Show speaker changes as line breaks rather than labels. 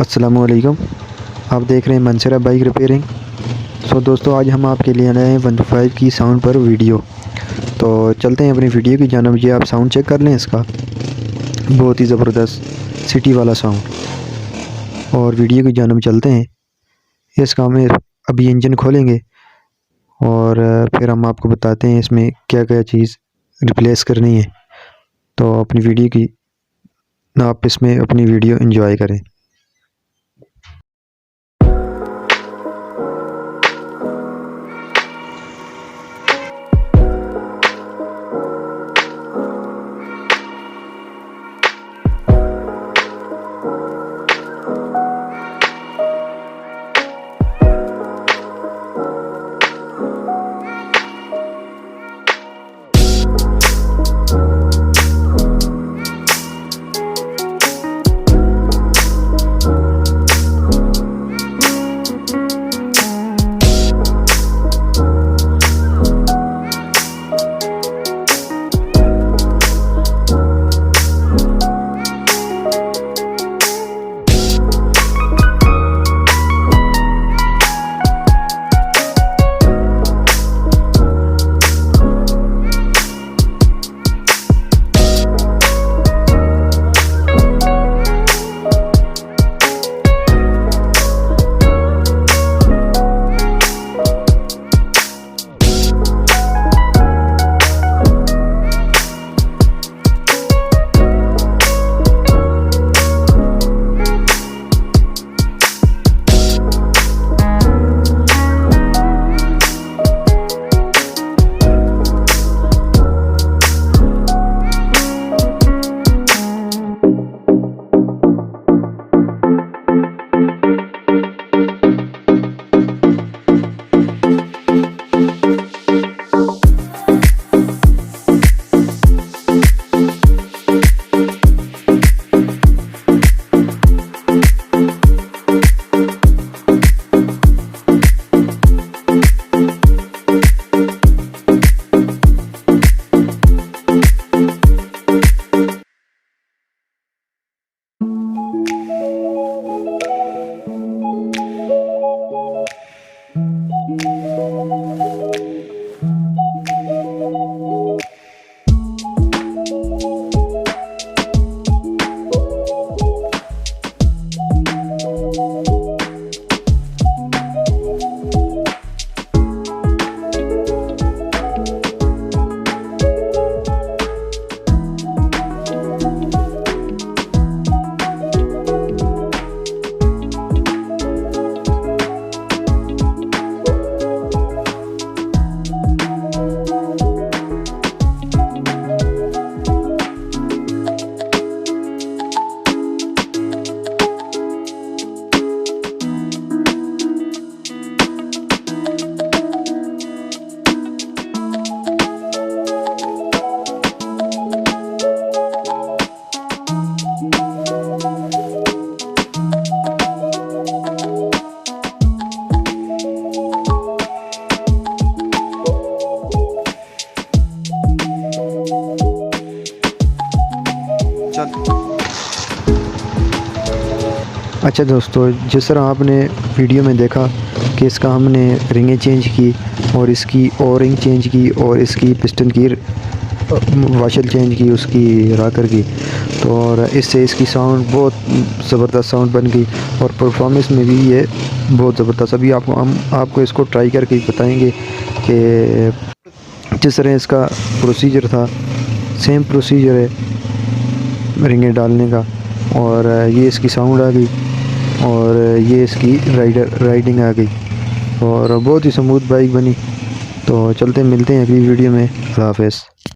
अस्सलामुअलैकुम। आप देख रहे हैं मंसूरा बाइक रिपेयरिंग। दोस्तों आज हम आपके लिए लाए हैं 125 की साउंड पर वीडियो। तो चलते हैं अपनी वीडियो की जानिब। ये आप साउंड चेक कर लें, इसका बहुत ही ज़बरदस्त सिटी वाला साउंड। और वीडियो की जानिब चलते हैं। इसका हम अभी इंजन खोलेंगे और फिर हम आपको बताते हैं इसमें क्या क्या चीज़ रिप्लेस करनी है। तो अपनी वीडियो की आप इसमें अपनी वीडियो एंजॉय करें। अच्छा दोस्तों, जिस तरह आपने वीडियो में देखा कि इसका हमने रिंगें चेंज की और इसकी ओ रिंग चेंज की और इसकी पिस्टन की वाशल चेंज की, उसकी राकर की। तो और इससे इसकी साउंड बहुत ज़बरदस्त साउंड बन गई और परफॉर्मेंस में भी ये बहुत ज़बरदस्त। अभी हम आपको इसको ट्राई करके बताएंगे कि जिस तरह इसका प्रोसीजर था सेम प्रोसीजर है रिंगें डालने का। और ये इसकी साउंड आ गई और ये इसकी राइडिंग आ गई और बहुत ही स्मूथ बाइक बनी। तो चलते मिलते हैं अगली वीडियो में। अल्लाह हाफ़िज़।